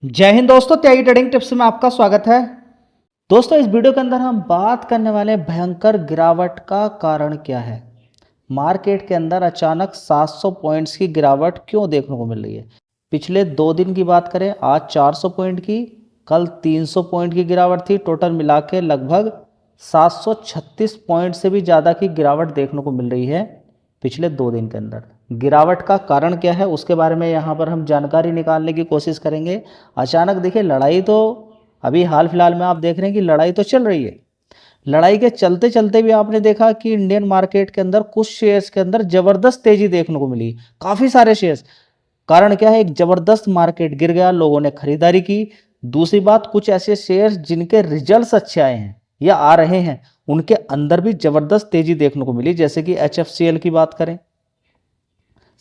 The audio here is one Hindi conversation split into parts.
जय हिंद दोस्तों, त्यागी ट्रेडिंग टिप्स में आपका स्वागत है। दोस्तों, इस वीडियो के अंदर हम बात करने वाले हैं भयंकर गिरावट का कारण क्या है। मार्केट के अंदर अचानक 700 पॉइंट्स की गिरावट क्यों देखने को मिल रही है। पिछले 2 दिन की बात करें, आज 400 पॉइंट की, कल 300 पॉइंट की गिरावट थी। टोटल मिला के लगभग 736 पॉइंट से भी ज़्यादा की गिरावट देखने को मिल रही है पिछले 2 दिन के अंदर। गिरावट का कारण क्या है उसके बारे में यहाँ पर हम जानकारी निकालने की कोशिश करेंगे। अचानक देखिए, लड़ाई तो अभी हाल फिलहाल में आप देख रहे हैं कि लड़ाई तो चल रही है। लड़ाई के चलते चलते भी आपने देखा कि इंडियन मार्केट के अंदर कुछ शेयर्स के अंदर जबरदस्त तेजी देखने को मिली, काफ़ी सारे शेयर्स। कारण क्या है, एक जबरदस्त मार्केट गिर गया, लोगों ने खरीदारी की। दूसरी बात, कुछ ऐसे शेयर्स जिनके रिजल्ट्स अच्छे आए हैं या आ रहे हैं, उनके अंदर भी जबरदस्त तेजी देखने को मिली। जैसे कि HFCL की बात करें,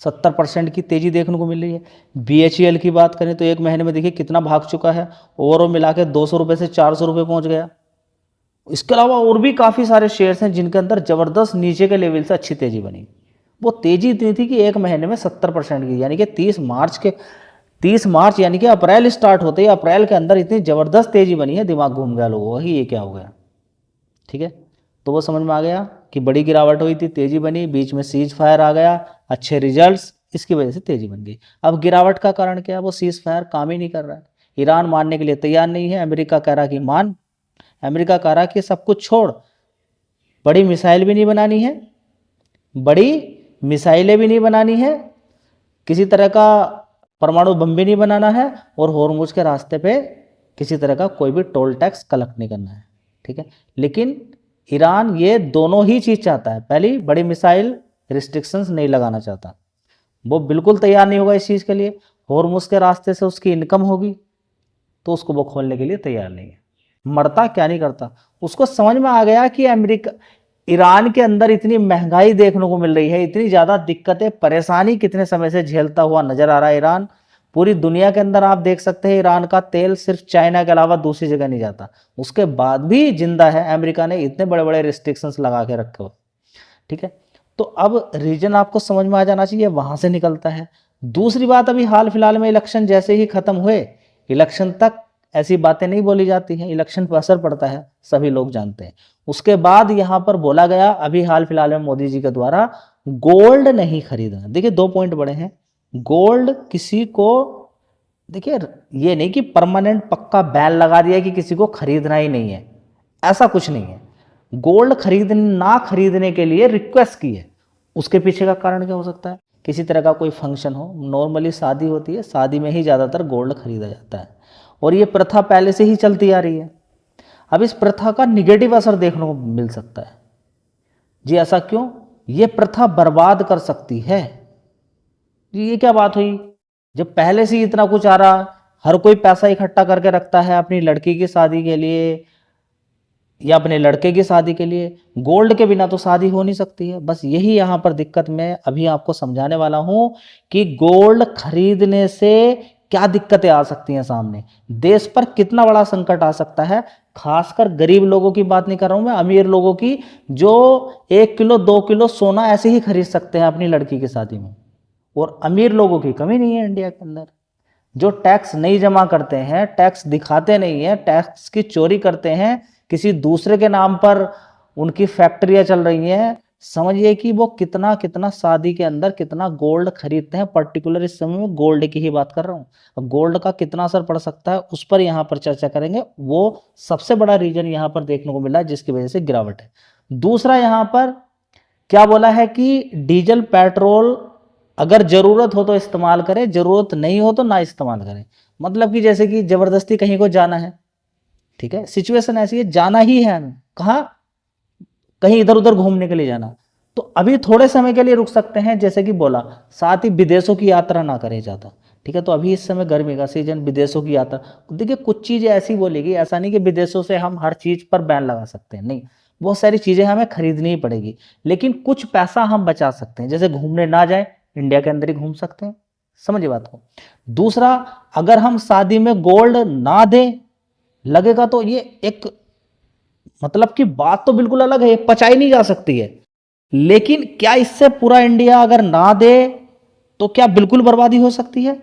70% की तेजी देखने को मिल रही है। BHEL की बात करें तो एक महीने में देखिए कितना भाग चुका है, ओवरऑल मिला के 200 रुपये से 400 रुपये पहुंच गया। इसके अलावा और भी काफ़ी सारे शेयर्स हैं जिनके अंदर जबरदस्त नीचे के लेवल से अच्छी तेजी बनी। वो तेजी इतनी थी कि एक महीने में 70% की, यानी कि 30 मार्च यानी कि अप्रैल स्टार्ट होते ही अप्रैल के अंदर इतनी जबरदस्त तेजी बनी है, दिमाग घूम गया लोगों का कि ये क्या हो गया। ठीक है, तो वो समझ में आ गया कि बड़ी गिरावट हुई थी, तेजी बनी, बीच में सीज फायर आ गया, अच्छे रिजल्ट्स, इसकी वजह से तेजी बन गई। अब गिरावट का कारण क्या है, वो सीज फायर काम ही नहीं कर रहा है। ईरान मानने के लिए तैयार नहीं है। अमेरिका कह रहा कि मान, अमेरिका कह रहा कि सब कुछ छोड़, बड़ी मिसाइल भी नहीं बनानी है, बड़ी मिसाइलें भी नहीं बनानी है, किसी तरह का परमाणु बम भी नहीं बनाना है, और होर्मुज के रास्ते पे किसी तरह का कोई भी टोल टैक्स कलेक्ट नहीं करना है। ठीक है, लेकिन ईरान ये दोनों ही चीज़ चाहता है। पहली, बड़ी मिसाइल रिस्ट्रिक्शंस नहीं लगाना चाहता, वो बिल्कुल तैयार नहीं होगा इस चीज़ के लिए। होर्मुज के रास्ते से उसकी इनकम होगी तो उसको वो खोलने के लिए तैयार नहीं है। मरता क्या नहीं करता। उसको समझ में आ गया कि अमेरिका, ईरान के अंदर इतनी महंगाई देखने को मिल रही है, इतनी ज़्यादा दिक्कतें, परेशानी कितने समय से झेलता हुआ नजर आ रहा है ईरान। पूरी दुनिया के अंदर आप देख सकते हैं ईरान का तेल सिर्फ चाइना के अलावा दूसरी जगह नहीं जाता, उसके बाद भी जिंदा है। अमेरिका ने इतने बड़े बड़े रिस्ट्रिक्शंस लगा के रखे हो। ठीक है, तो अब रीजन आपको समझ में आ जाना चाहिए, वहां से निकलता है। दूसरी बात, अभी हाल फिलहाल में इलेक्शन जैसे ही खत्म हुए, इलेक्शन तक ऐसी बातें नहीं बोली जाती हैं, इलेक्शन पर असर पड़ता है, सभी लोग जानते हैं। उसके बाद यहाँ पर बोला गया अभी हाल फिलहाल में मोदी जी के द्वारा, गोल्ड नहीं खरीदना। देखिए, 2 पॉइंट बड़े हैं। गोल्ड किसी को, देखिए ये नहीं कि परमानेंट पक्का बैन लगा दिया कि किसी को खरीदना ही नहीं है, ऐसा कुछ नहीं है। गोल्ड ना खरीदने के लिए रिक्वेस्ट की है। उसके पीछे का कारण क्या हो सकता है, किसी तरह का कोई फंक्शन हो, नॉर्मली शादी होती है, शादी में ही ज़्यादातर गोल्ड खरीदा जाता है, और ये प्रथा पहले से ही चलती आ रही है। अब इस प्रथा का निगेटिव असर देखने को मिल सकता है। जी ऐसा क्यों, ये प्रथा बर्बाद कर सकती है। जी ये क्या बात हुई, जब पहले से ही इतना कुछ आ रहा, हर कोई पैसा इकट्ठा करके रखता है अपनी लड़की की शादी के लिए या अपने लड़के की शादी के लिए, गोल्ड के बिना तो शादी हो नहीं सकती है। बस यही यहाँ पर दिक्कत मैं अभी आपको समझाने वाला हूँ कि गोल्ड खरीदने से क्या दिक्कतें आ सकती हैं सामने, देश पर कितना बड़ा संकट आ सकता है। खासकर गरीब लोगों की बात नहीं कर रहा हूँ मैं, अमीर लोगों की, जो 1 किलो 2 किलो सोना ऐसे ही खरीद सकते हैं अपनी लड़की की शादी में। और अमीर लोगों की कमी नहीं है इंडिया के अंदर, जो टैक्स नहीं जमा करते हैं, टैक्स दिखाते नहीं है, टैक्स की चोरी करते हैं, किसी दूसरे के नाम पर उनकी फैक्ट्रियां चल रही हैं। समझिए कि वो कितना कितना शादी के अंदर कितना गोल्ड खरीदते हैं। पर्टिकुलर इस समय में गोल्ड की ही बात कर रहा हूँ। गोल्ड का कितना असर पड़ सकता है उस पर यहाँ पर चर्चा करेंगे। वो सबसे बड़ा रीजन यहाँ पर देखने को मिला है जिसकी वजह से गिरावट है। दूसरा, यहाँ पर क्या बोला है कि डीजल पेट्रोल अगर जरूरत हो तो इस्तेमाल करें, जरूरत नहीं हो तो ना इस्तेमाल करें। मतलब कि जैसे कि जबरदस्ती कहीं को जाना है, ठीक है, सिचुएशन ऐसी है, जाना ही है हमें, कहाँ, कहीं इधर उधर घूमने के लिए जाना, तो अभी थोड़े समय के लिए रुक सकते हैं, जैसे कि बोला। साथ ही विदेशों की यात्रा ना करें ज़्यादा। ठीक है, तो अभी इस समय गर्मी का सीजन, विदेशों की यात्रा, देखिए कुछ चीज़ें ऐसी बोलेगी, ऐसा नहीं कि विदेशों से हम हर चीज़ पर बैन लगा सकते हैं, नहीं, बहुत सारी चीज़ें हमें खरीदनी ही पड़ेगी, लेकिन कुछ पैसा हम बचा सकते हैं। जैसे घूमने ना जाए, इंडिया के अंदर ही घूम सकते हैं, समझिए बात को। दूसरा, अगर हम शादी में गोल्ड ना दें, लगेगा तो ये एक, मतलब कि बात तो बिल्कुल अलग है, पचाई नहीं जा सकती है। लेकिन क्या इससे पूरा इंडिया अगर ना दे तो क्या बिल्कुल बर्बादी हो सकती है?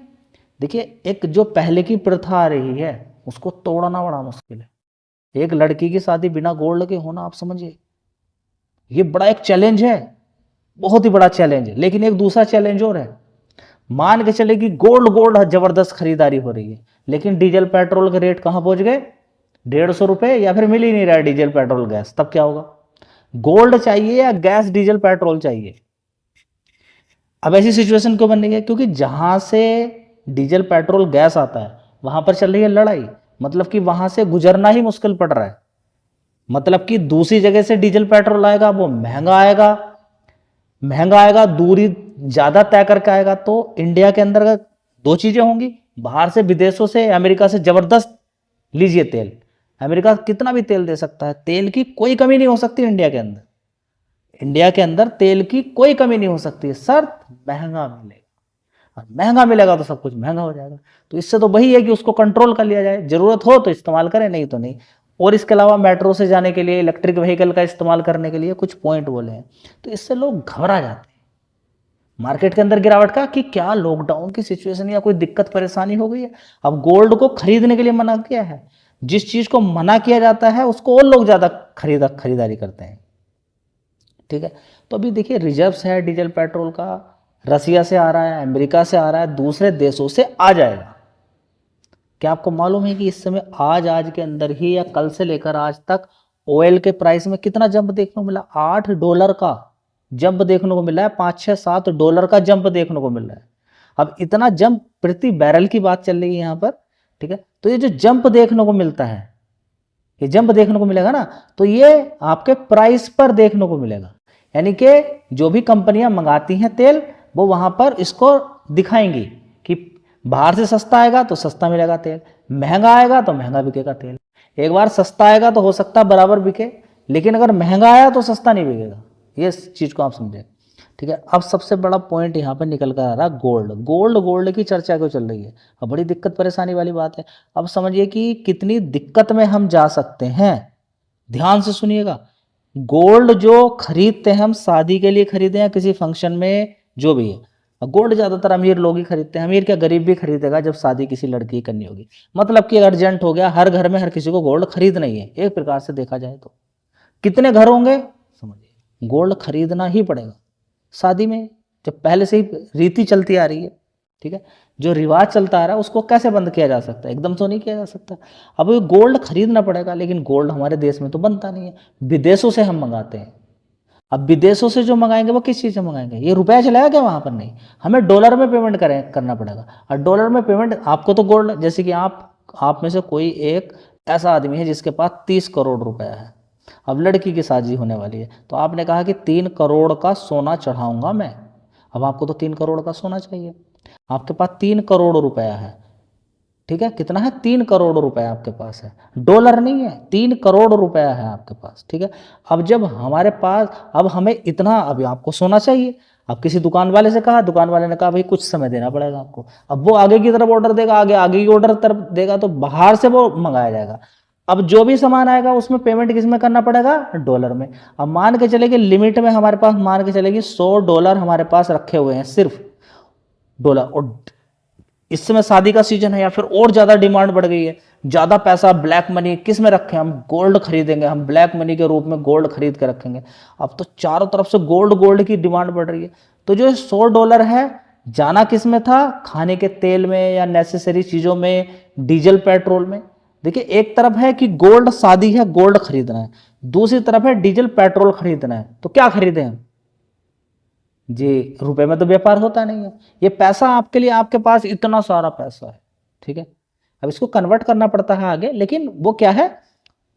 देखिए एक जो पहले की प्रथा आ रही है उसको तोड़ना बड़ा मुश्किल है। एक लड़की की शादी बिना गोल्ड के होना, आप समझिए ये बड़ा एक चैलेंज है, बहुत ही बड़ा चैलेंज है। लेकिन एक दूसरा चैलेंज और है, मान के चले कि गोल्ड गोल्ड जबरदस्त खरीदारी हो रही है, लेकिन डीजल पेट्रोल के रेट कहां पहुंच गए, 150 रुपए, या फिर मिल ही नहीं रहा है डीजल पेट्रोल गैस, तब क्या होगा? गोल्ड चाहिए या गैस डीजल पेट्रोल चाहिए? अब ऐसी सिचुएशन क्यों बन रही है? क्योंकि जहां से डीजल पेट्रोल गैस आता है वहां पर चल रही है लड़ाई, मतलब कि वहां से गुजरना ही मुश्किल पड़ रहा है। मतलब कि दूसरी जगह से डीजल पेट्रोल आएगा, वो महंगा आएगा, महंगा आएगा, दूरी ज्यादा तय करके आएगा। तो इंडिया के अंदर दो चीजें होंगी, बाहर से विदेशों से, अमेरिका से जबरदस्त लीजिए तेल, अमेरिका कितना भी तेल दे सकता है, तेल की कोई कमी नहीं हो सकती इंडिया के अंदर। इंडिया के अंदर तेल की कोई कमी नहीं हो सकती, शर्त महंगा मिलेगा, और महंगा मिलेगा तो सब कुछ महंगा हो जाएगा। तो इससे तो वही है कि उसको कंट्रोल कर लिया जाए, जरूरत हो तो इस्तेमाल करें, नहीं तो नहीं। और इसके अलावा मेट्रो से जाने के लिए, इलेक्ट्रिक व्हीकल का इस्तेमाल करने के लिए कुछ पॉइंट बोले हैं, तो इससे लोग घबरा जाते हैं मार्केट के अंदर गिरावट का, कि क्या लॉकडाउन की सिचुएशन या कोई दिक्कत परेशानी हो गई है। अब गोल्ड को खरीदने के लिए मना किया है, जिस चीज को मना किया जाता है उसको और लोग ज्यादा खरीदारी करते हैं, ठीक है। तो अभी देखिए रिजर्व्स है डीजल पेट्रोल का, रसिया से आ रहा है, अमेरिका से आ रहा है, दूसरे देशों से आ जाएगा। क्या आपको मालूम है कि इस समय आज के अंदर ही या कल से लेकर आज तक ऑयल के प्राइस में कितना जंप देखने को मिला? $8 का जंप देखने को मिला है, 5-6-7 डॉलर का जंप देखने को मिल रहा है। अब इतना जंप प्रति बैरल की बात चल रही है यहाँ पर, ठीक है। तो ये जो जंप देखने को मिलता है, ये जंप देखने को मिलेगा ना, तो ये आपके प्राइस पर देखने को मिलेगा। यानी कि जो भी कंपनियां मंगाती हैं तेल, वो वहां पर इसको दिखाएंगी कि बाहर से सस्ता आएगा तो सस्ता मिलेगा तेल, महंगा आएगा तो महंगा बिकेगा तेल। एक बार सस्ता आएगा तो हो सकता है बराबर बिके, लेकिन अगर महंगा आया तो सस्ता नहीं बिकेगा। ये चीज को आप समझे, ठीक है। अब सबसे बड़ा पॉइंट यहाँ पर निकल कर आ रहा, गोल्ड की चर्चा क्यों चल रही है? अब बड़ी दिक्कत परेशानी वाली बात है। अब समझिए कि कितनी दिक्कत में हम जा सकते हैं, ध्यान से सुनिएगा। गोल्ड जो खरीदते हैं हम, शादी के लिए खरीदे या किसी फंक्शन में, जो भी है, गोल्ड ज्यादातर अमीर लोग ही खरीदते हैं। अमीर क्या, गरीब भी खरीदेगा जब शादी किसी लड़की की करनी होगी। मतलब कि अर्जेंट हो गया, हर घर में हर किसी को गोल्ड खरीदना ही है, एक प्रकार से देखा जाए तो। कितने घर होंगे, समझिए गोल्ड खरीदना ही पड़ेगा शादी में, जब पहले से ही रीति चलती आ रही है, ठीक है। जो रिवाज चलता आ रहा है उसको कैसे बंद किया जा सकता है? एकदम तो नहीं किया जा सकता। अब ये गोल्ड खरीदना पड़ेगा, लेकिन गोल्ड हमारे देश में तो बनता नहीं है, विदेशों से हम मंगाते हैं। अब विदेशों से जो मंगाएंगे वो किस चीज़ से मंगाएंगे? ये रुपया चलाएगा क्या वहाँ पर? नहीं, हमें डॉलर में पेमेंट करना पड़ेगा। और डॉलर में पेमेंट आपको तो गोल्ड, जैसे कि आप में से कोई एक ऐसा आदमी है जिसके पास 30 करोड़ रुपया है, अब लड़की की शादी होने वाली है, तो आपने कहा कि 3 करोड़ का सोना चढ़ाऊंगा मैं। अब आपको तो 3 करोड़ का सोना चाहिए, आपके पास 3 करोड़ रुपया है, ठीक है। कितना है? 3 करोड़ रुपया आपके पास है, डॉलर नहीं है, 3 करोड़ रुपया है आपके पास, ठीक है। अब जब हमारे पास, अब हमें इतना, अभी आपको सोना चाहिए, अब किसी दुकान वाले से कहा, दुकान वाले ने कहा भाई कुछ समय देना पड़ेगा आपको। अब वो आगे की तरफ ऑर्डर देगा, आगे की ऑर्डर तरफ देगा, तो बाहर से वो मंगाया जाएगा। अब जो भी सामान आएगा उसमें पेमेंट किस में करना पड़ेगा? डॉलर में। अब मान के चले कि लिमिट में हमारे पास, मान के चले कि $100 हमारे पास रखे हुए हैं, सिर्फ डॉलर। और इस समय शादी का सीजन है, या फिर और ज्यादा डिमांड बढ़ गई है, ज्यादा पैसा ब्लैक मनी किस में रखें? हम गोल्ड खरीदेंगे, हम ब्लैक मनी के रूप में गोल्ड खरीद के रखेंगे। अब तो चारों तरफ से गोल्ड की डिमांड बढ़ रही है। तो जो $100 है, जाना किस में था? खाने के तेल में या नेसेसरी चीजों में, डीजल पेट्रोल में। देखिए एक तरफ है कि गोल्ड शादी है, गोल्ड खरीदना है, दूसरी तरफ है डीजल पेट्रोल खरीदना है। तो क्या खरीदें हम जी? रुपए में तो व्यापार होता नहीं है। ये पैसा आपके लिए, आपके पास इतना सारा पैसा है, ठीक है। अब इसको कन्वर्ट करना पड़ता है आगे, लेकिन वो क्या है,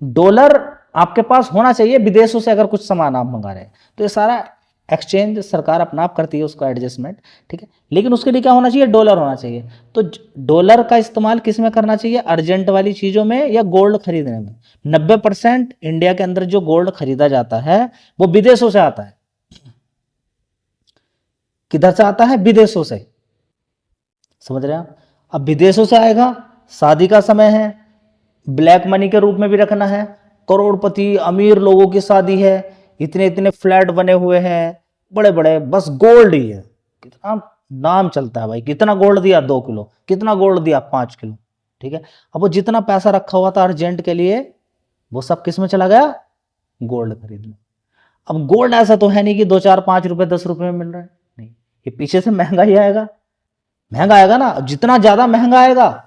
डॉलर आपके पास होना चाहिए। विदेशों से अगर कुछ सामान आप मंगा रहे हैं तो ये सारा एक्सचेंज सरकार अपना आप करती है, उसका एडजस्टमेंट, ठीक है। लेकिन उसके लिए क्या होना चाहिए? डॉलर होना चाहिए। तो डॉलर का इस्तेमाल किस में करना चाहिए? अर्जेंट वाली चीजों में या गोल्ड खरीदने में। 90% इंडिया के अंदर जो गोल्ड खरीदा जाता है वो विदेशों से आता है। किधर से आता है? विदेशों से, समझ रहे हैं आप? अब विदेशों से आएगा, शादी का समय है, ब्लैक मनी के रूप में भी रखना है, करोड़पति अमीर लोगों की शादी है, इतने इतने फ्लैट बने हुए हैं, बड़े बड़े, बस गोल्ड ही है। कितना नाम चलता है भाई, कितना गोल्ड दिया 2 किलो, कितना गोल्ड दिया 5 किलो, ठीक है। अब वो जितना पैसा रखा हुआ था अर्जेंट के लिए, वो सब किस में चला गया, गोल्ड खरीदने। अब गोल्ड ऐसा तो है नहीं कि 2 4 5 रुपए 10 रुपए में मिल रहा है, नहीं, ये पीछे से महंगा ही आएगा, महंगा आएगा ना। जितना ज्यादा महंगा आएगा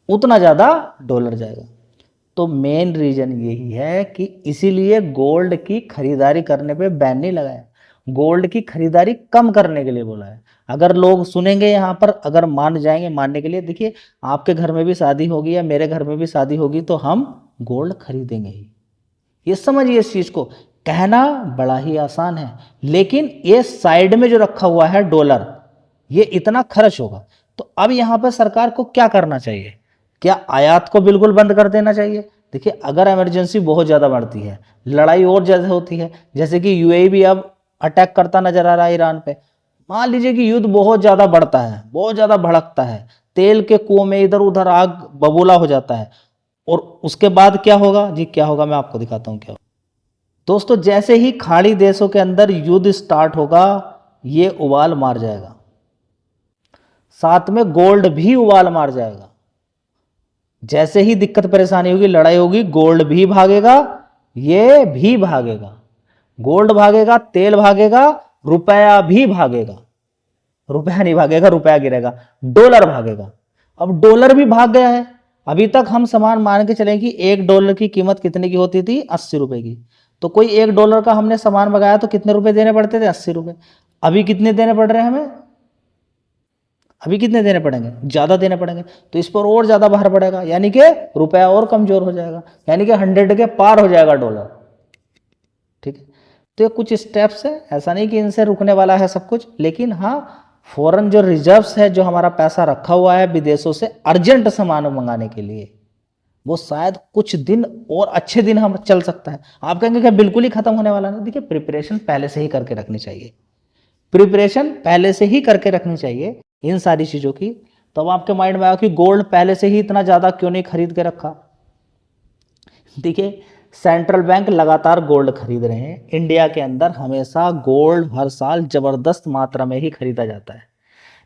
उतना ज्यादा डॉलर जाएगा। तो मेन रीजन यही है कि इसीलिए गोल्ड की खरीदारी करने पे बैन नहीं लगाया, गोल्ड की खरीदारी कम करने के लिए बोला है। अगर लोग सुनेंगे यहाँ पर, अगर मान जाएंगे, मानने के लिए, देखिए आपके घर में भी शादी होगी या मेरे घर में भी शादी होगी तो हम गोल्ड खरीदेंगे ही। ये समझिए इस चीज को, कहना बड़ा ही आसान है, लेकिन ये साइड में जो रखा हुआ है डॉलर, ये इतना खर्च होगा। तो अब यहाँ पर सरकार को क्या करना चाहिए, क्या आयात को बिल्कुल बंद कर देना चाहिए? देखिए अगर इमरजेंसी बहुत ज़्यादा बढ़ती है, लड़ाई और ज़्यादा होती है, जैसे कि यूएई भी अब अटैक करता नजर आ रहा है ईरान पे, मान लीजिए कि युद्ध बहुत ज़्यादा बढ़ता है, बहुत ज़्यादा भड़कता है, तेल के कुओं में इधर उधर आग बबूला हो जाता है, और उसके बाद क्या होगा जी, क्या होगा मैं आपको दिखाता हूँ क्या होगा। दोस्तों जैसे ही खाड़ी देशों के अंदर युद्ध स्टार्ट होगा, ये उबाल मार जाएगा, साथ में गोल्ड भी उबाल मार जाएगा। जैसे ही दिक्कत परेशानी होगी, लड़ाई होगी, गोल्ड भी भागेगा, ये भी भागेगा, गोल्ड भागेगा, तेल भागेगा, रुपया भी भागेगा, रुपया नहीं भागेगा, रुपया गिरेगा, डॉलर भागेगा। अब डॉलर भी भाग गया है। अभी तक हम सामान मान के चलें कि $1 की कीमत कितने की होती थी, 80 रुपए की। तो कोई $1 का हमने सामान मंगाया तो कितने रुपए देने पड़ते थे, 80 रुपए। अभी कितने देने पड़ रहे हैं हमें, अभी कितने देने पड़ेंगे, ज्यादा देने पड़ेंगे। तो इस पर और ज्यादा भार पड़ेगा, यानी कि रुपया और कमजोर हो जाएगा, यानी कि 100 के पार हो जाएगा डॉलर, ठीक है। तो ये कुछ स्टेप्स है, ऐसा नहीं कि इनसे रुकने वाला है सब कुछ, लेकिन हाँ फॉरेन जो रिजर्व्स है, जो हमारा पैसा रखा हुआ है विदेशों से अर्जेंट सामान मंगाने के लिए, वो शायद कुछ दिन और अच्छे दिन हम चल सकता है। आप कहेंगे कि बिल्कुल ही खत्म होने वाला नहीं, देखिए प्रिपरेशन पहले से ही करके रखनी चाहिए, प्रिपरेशन पहले से ही करके रखनी चाहिए इन सारी चीजों की। तो अब आपके माइंड में आया कि गोल्ड पहले से ही इतना ज्यादा क्यों नहीं खरीद के रखा। देखिए सेंट्रल बैंक लगातार गोल्ड खरीद रहे हैं, इंडिया के अंदर हमेशा गोल्ड हर साल जबरदस्त मात्रा में ही खरीदा जाता है,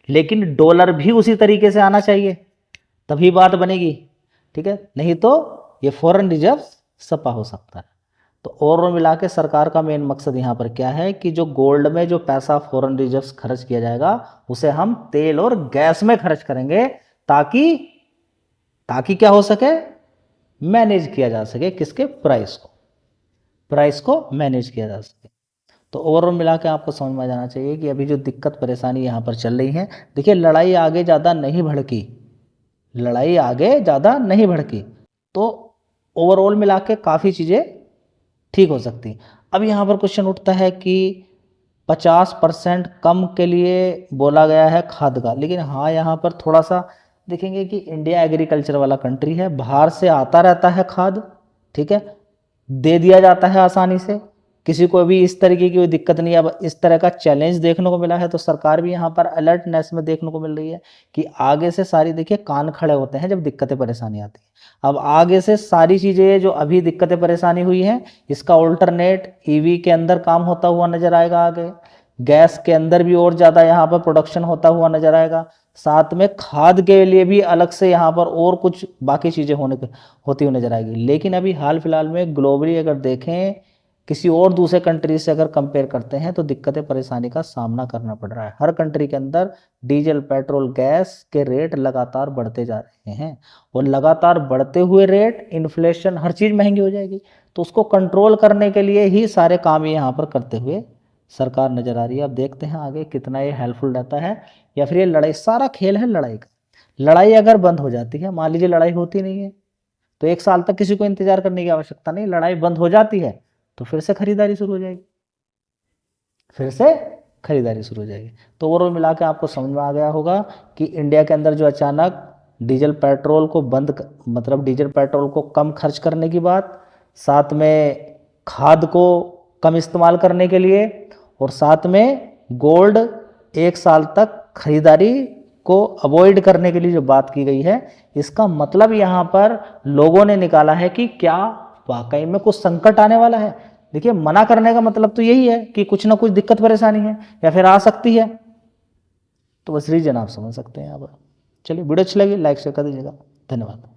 लेकिन डॉलर भी उसी तरीके से आना चाहिए, तभी बात बनेगी, ठीक है, नहीं तो ये फॉरेन रिजर्व सपा हो सकता है। तो और मिला के सरकार का मेन मकसद यहाँ पर क्या है कि जो गोल्ड में जो पैसा फॉरेन रिजर्व्स खर्च किया जाएगा, उसे हम तेल और गैस में खर्च करेंगे, ताकि ताकि क्या हो सके, मैनेज किया जा सके, किसके, प्राइस को मैनेज किया जा सके। तो ओवरऑल मिला के आपको समझ में आ जाना चाहिए कि अभी जो दिक्कत परेशानी यहाँ पर चल रही है, देखिए लड़ाई आगे ज़्यादा नहीं भड़की, लड़ाई आगे ज़्यादा नहीं भड़की, तो ओवरऑल मिला के काफ़ी चीज़ें ठीक हो सकती। अब यहाँ पर क्वेश्चन उठता है कि 50% कम के लिए बोला गया है खाद का, लेकिन हाँ यहाँ पर थोड़ा सा देखेंगे कि इंडिया एग्रीकल्चर वाला कंट्री है, बाहर से आता रहता है खाद, ठीक है, दे दिया जाता है आसानी से, किसी को भी इस तरीके की कोई दिक्कत नहीं है। अब इस तरह का चैलेंज देखने को मिला है, तो सरकार भी यहाँ पर अलर्टनेस में देखने को मिल रही है कि आगे से सारी, देखिए कान खड़े होते हैं जब दिक्कतें परेशानी आती है। अब आगे से सारी चीज़ें जो अभी दिक्कतें परेशानी हुई हैं, इसका ऑल्टरनेट ईवी के अंदर काम होता हुआ नजर आएगा, आगे गैस के अंदर भी और ज़्यादा यहाँ पर प्रोडक्शन होता हुआ नजर आएगा, साथ में खाद के लिए भी अलग से यहाँ पर और कुछ बाकी चीज़ें होती हुई नजर आएगी। लेकिन अभी हाल फिलहाल में ग्लोबली अगर देखें, किसी और दूसरे कंट्री से अगर कंपेयर करते हैं, तो दिक्कतें परेशानी का सामना करना पड़ रहा है। हर कंट्री के अंदर डीजल, पेट्रोल, गैस के रेट लगातार बढ़ते जा रहे हैं, और लगातार बढ़ते हुए रेट, इन्फ्लेशन, हर चीज़ महंगी हो जाएगी। तो उसको कंट्रोल करने के लिए ही सारे काम ये यहाँ पर करते हुए सरकार नजर आ रही है। अब देखते हैं आगे कितना ये हेल्पफुल रहता है, या फिर ये लड़ाई, सारा खेल है लड़ाई का। लड़ाई अगर बंद हो जाती है, मान लीजिए लड़ाई होती नहीं है, तो 1 साल तक किसी को इंतजार करने की आवश्यकता नहीं, लड़ाई बंद हो जाती है तो फिर से खरीदारी शुरू हो जाएगी, फिर से खरीदारी शुरू हो जाएगी। तो ओवरऑल मिला के आपको समझ में आ गया होगा कि इंडिया के अंदर जो अचानक डीजल पेट्रोल को मतलब डीजल पेट्रोल को कम खर्च करने की बात, साथ में खाद को कम इस्तेमाल करने के लिए, और साथ में गोल्ड 1 साल तक खरीदारी को अवॉइड करने के लिए जो बात की गई है, इसका मतलब यहाँ पर लोगों ने निकाला है कि क्या वाकई में कुछ संकट आने वाला है। देखिए मना करने का मतलब तो यही है कि कुछ ना कुछ दिक्कत परेशानी है या फिर आ सकती है, तो बस रीजन आप समझ सकते हैं यहाँ पर। चलिए वीडियो अच्छी लगी लाइक शेयर कर दीजिएगा। धन्यवाद।